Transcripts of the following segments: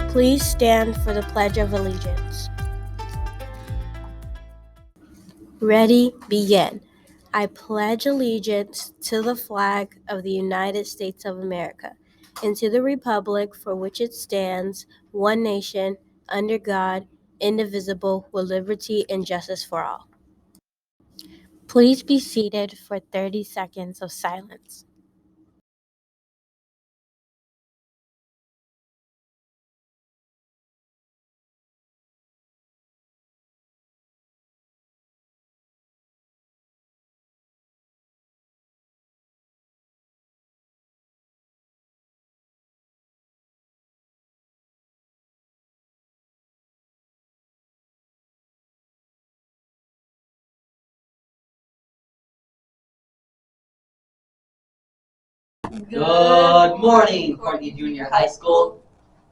Please stand for the Pledge of Allegiance. Ready, begin. I pledge allegiance to the flag of the United States of America and to the republic for which it stands, one nation, under God, indivisible, with liberty and justice for all. Please be seated for 30 seconds of silence. Good morning, Courtney Junior High School.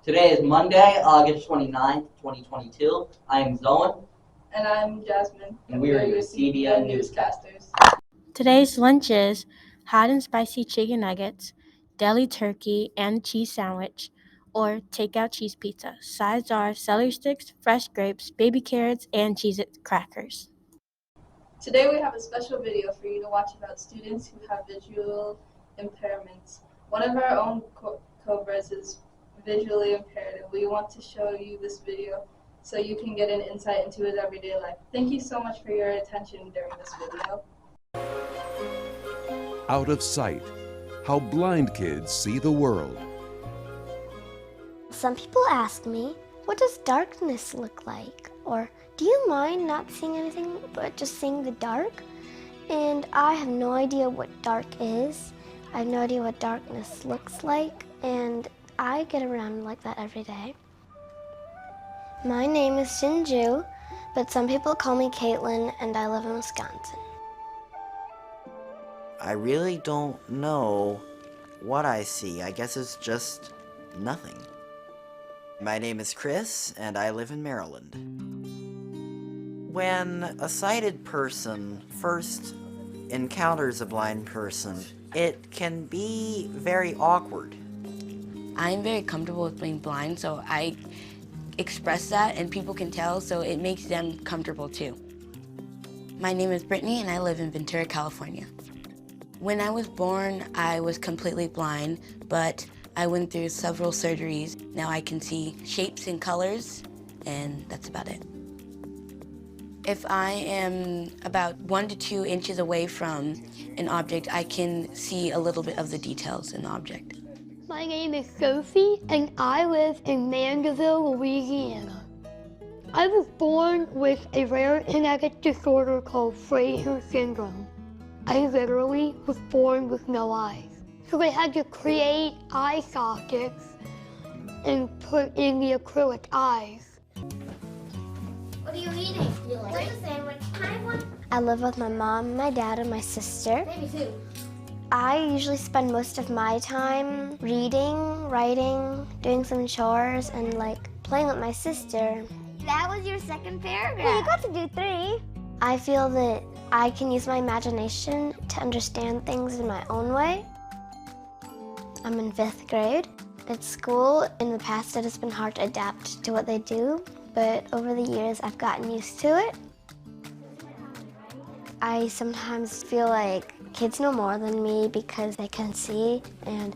Today is Monday, August 29th, 2022. I am Zoan. And I'm Jasmine. And we are your CBN newscasters. Today's lunch is hot and spicy chicken nuggets, deli turkey and cheese sandwich, or takeout cheese pizza. Sides are celery sticks, fresh grapes, baby carrots, and Cheez-It crackers. Today we have a special video for you to watch about students who have visual impairments. One of our own Cobras is visually impaired, and we want to show you this video so you can get an insight into his everyday life. Thank you so much for your attention during this video. Out of Sight: How Blind Kids See the World. Some people ask me, what does darkness look like? Or, do you mind not seeing anything but just seeing the dark? And I have no idea what dark is. I have no idea what darkness looks like, and I get around like that every day. My name is Shinju, but some people call me Caitlin, and I live in Wisconsin. I really don't know what I see. I guess it's just nothing. My name is Chris, and I live in Maryland. When a sighted person first encounters a blind person, it can be very awkward. I'm very comfortable with being blind, so I express that and people can tell, so it makes them comfortable too. My name is Brittany and I live in Ventura, California. When I was born, I was completely blind, but I went through several surgeries. Now I can see shapes and colors, and that's about it. If I am about 1 to 2 inches away from an object, I can see a little bit of the details in the object. My name is Sophie, and I live in Mandeville, Louisiana. I was born with a rare genetic disorder called Fraser syndrome. I literally was born with no eyes. So they had to create eye sockets and put in the acrylic eyes. What are you eating? You like a sandwich? Can I have one? I live with my mom, my dad, and my sister. Maybe two. I usually spend most of my time reading, writing, doing some chores, and playing with my sister. That was your second paragraph. Well, you got to do 3. I feel that I can use my imagination to understand things in my own way. I'm in 5th grade. At school, in the past, it has been hard to adapt to what they do, but over the years, I've gotten used to it. I sometimes feel like kids know more than me because they can see, and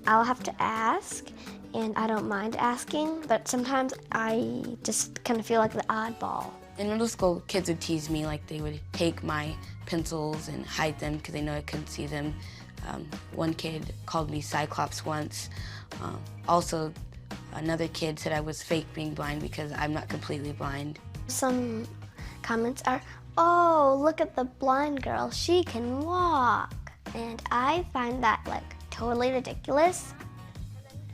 I'll have to ask, and I don't mind asking, but sometimes I just kind of feel like the oddball. In middle school, kids would tease me, like they would take my pencils and hide them because they know I couldn't see them. One kid called me Cyclops once. Also, another kid said I was fake being blind because I'm not completely blind. Some comments are, oh, look at the blind girl, she can walk. And I find that totally ridiculous.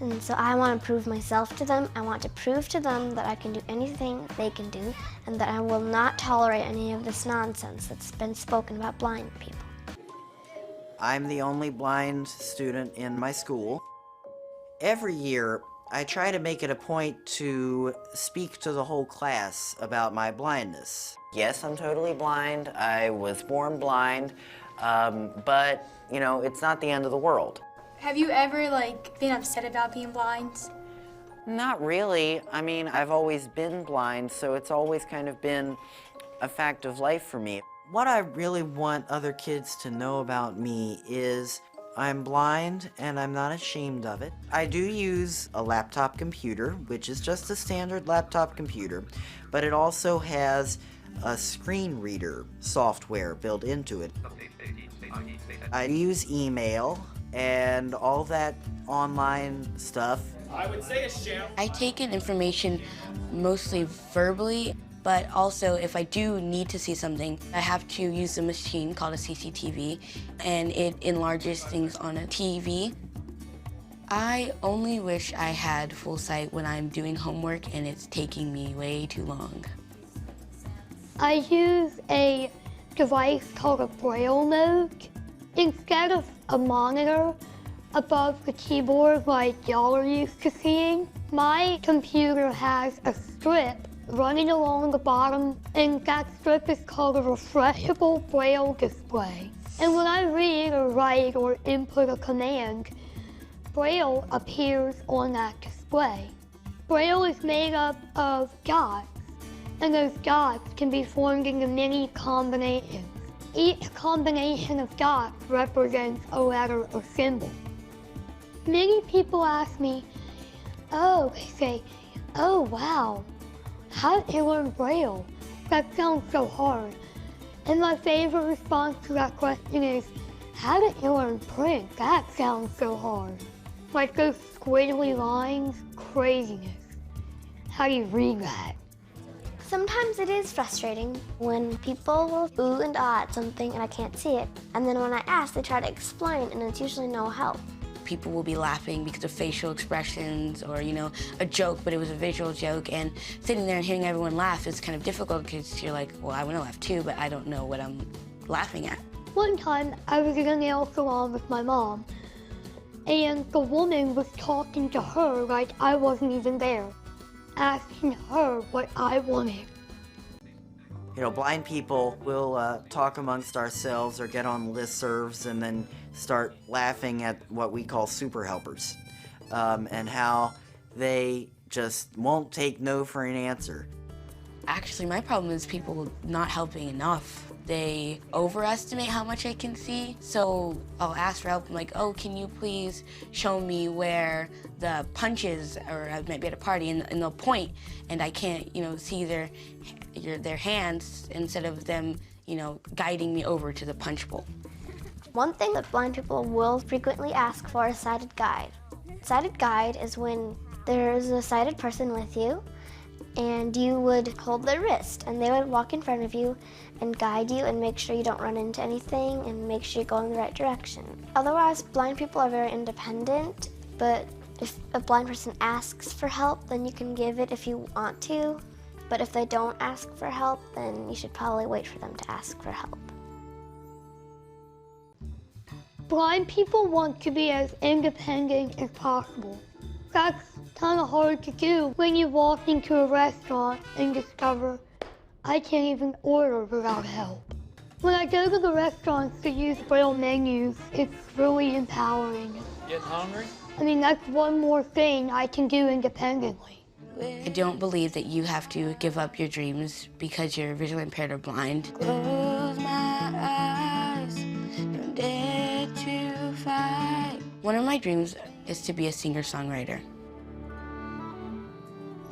And so I want to prove myself to them. I want to prove to them that I can do anything they can do and that I will not tolerate any of this nonsense that's been spoken about blind people. I'm the only blind student in my school. Every year, I try to make it a point to speak to the whole class about my blindness. Yes, I'm totally blind. I was born blind, but, it's not the end of the world. Have you ever, been upset about being blind? Not really. I mean, I've always been blind, so it's always kind of been a fact of life for me. What I really want other kids to know about me is I'm blind and I'm not ashamed of it. I do use a laptop computer, which is just a standard laptop computer, but it also has a screen reader software built into it. I use email and all that online stuff. I would say a sham. I take in information mostly verbally, but also if I do need to see something, I have to use a machine called a CCTV, and it enlarges things on a TV. I only wish I had full sight when I'm doing homework and it's taking me way too long. I use a device called a Braille note. Instead of a monitor above the keyboard like y'all are used to seeing, my computer has a strip running along the bottom, and that strip is called a refreshable Braille display. And when I read or write or input a command, Braille appears on that display. Braille is made up of dots, and those dots can be formed into many combinations. Each combination of dots represents a letter or symbol. Many people ask me, they say, oh wow, how did you learn Braille? That sounds so hard. And my favorite response to that question is, how did you learn print? That sounds so hard. Like those squiggly lines, craziness. How do you read that? Sometimes it is frustrating when people will ooh and ah at something and I can't see it. And then when I ask, they try to explain and it's usually no help. People will be laughing because of facial expressions or, a joke, but it was a visual joke. And sitting there and hearing everyone laugh is kind of difficult because you're like, well, I want to laugh too, but I don't know what I'm laughing at. One time, I was in a nail salon with my mom, and the woman was talking to her like I wasn't even there, asking her what I wanted. Blind people will talk amongst ourselves or get on listservs and then start laughing at what we call super helpers, and how they just won't take no for an answer. Actually, my problem is people not helping enough. They overestimate how much I can see, so I'll ask for help. I'm like, oh, can you please show me where the punch is, or I might be at a party and they'll point and I can't, see their hands instead of them, guiding me over to the punch bowl. One thing that blind people will frequently ask for is sighted guide. Sighted guide is when there's a sighted person with you and you would hold their wrist and they would walk in front of you and guide you and make sure you don't run into anything and make sure you go in the right direction. Otherwise, blind people are very independent, but if a blind person asks for help, then you can give it if you want to. But if they don't ask for help, then you should probably wait for them to ask for help. Blind people want to be as independent as possible. That's kind of hard to do when you walk into a restaurant and discover I can't even order without help. When I go to the restaurants to use Braille menus, it's really empowering. Getting hungry? I mean, that's one more thing I can do independently. I don't believe that you have to give up your dreams because you're visually impaired or blind. Close my eyes, don't dare to fight. One of my dreams is to be a singer-songwriter.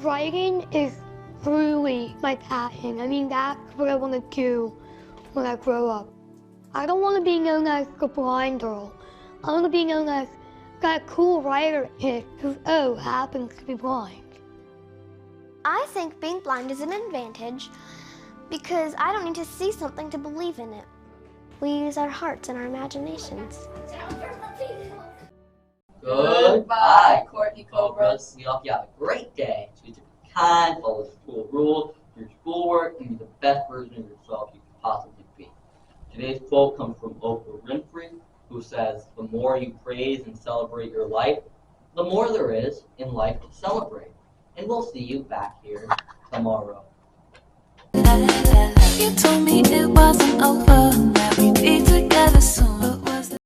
Writing is truly my passion. I mean, that's what I want to do when I grow up. I don't want to be known as the blind girl. I want to be known as that cool writer kid who, happens to be blind. I think being blind is an advantage because I don't need to see something to believe in it. We use our hearts and our imaginations. Goodbye, Courtney Cobras. We hope you have a great day. Choose to be kind, follow the school rules, do your schoolwork, and be the best version of yourself you can possibly be. Today's quote comes from Oprah Winfrey, who says, "The more you praise and celebrate your life, the more there is in life to celebrate." And we'll see you back here tomorrow. You told me it wasn't over, that we'd be together soon.